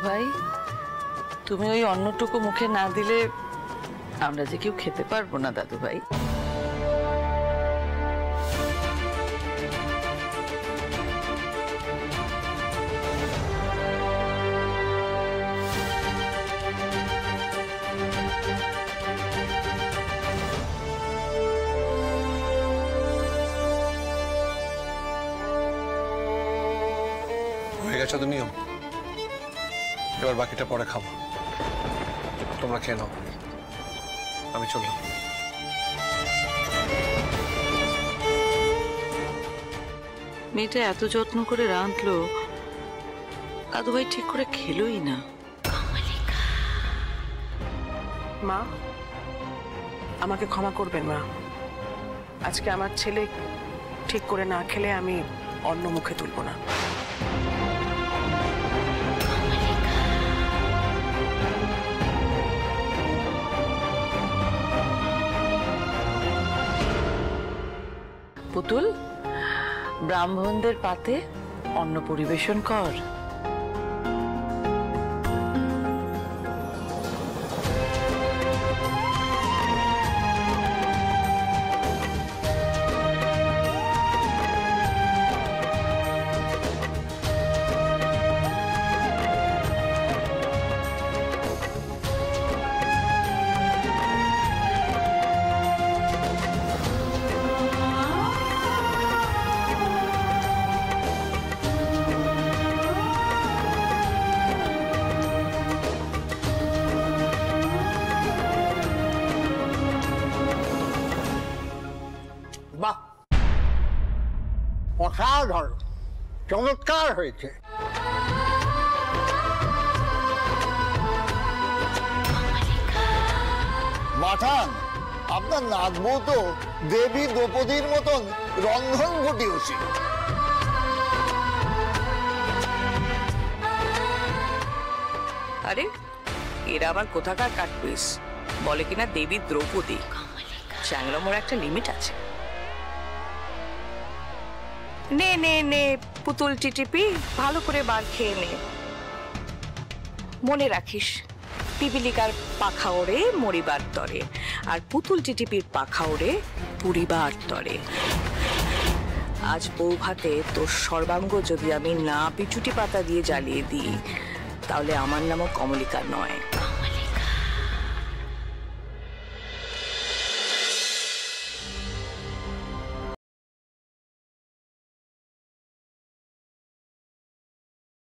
ভাই, তুমি ওই অন্নটুকু মুখে না দিলে আমরা যে কেউ খেতে পারবো না দাদু ভাই। হয়ে গেছে তো নিয়ম, এবার বাকিটা পরে খাবো। তোমরা খেয়ে নাও, আমি চললাম। মেয়েটা এত যত্ন করে রাঁধলো, দাদু ভাই ঠিক করে খেলোই না। মা, আমাকে ক্ষমা করবেন মা। আজকে আমার ছেলে ঠিক করে না খেলে আমি অন্ন মুখে তুলবো না। পুতুল, ব্রাহ্মণদের পাতে অন্ন পরিবেশন কর। বাহ, অসাধারণ, চমৎকার হয়েছে। মাঠান, আপনার নাতবউ তো দেবী দ্রৌপদীর মতন রন্ধন ঘটিয়েছে। আরে এরা আবার কোথাকার কাটপিস, বলে কিনা দেবী দ্রৌপদী। চ্যাংড়ামোর একটা লিমিট আছে। নে নে নে পুতুল টিটিপি, ভালো করে বার খেয়ে নে। মনে রাখিস, পিপিলিকার পাখা ওড়ে মরিবার তরে, আর পুতুল টিটিপির পাখা ওড়ে পুরিবার তরে। আজ বউ ভাতে তোর সর্বাঙ্গ যদি আমি না পিচুটি পাতা দিয়ে জ্বালিয়ে দিই, তাহলে আমার নামও কমলিকা নয়।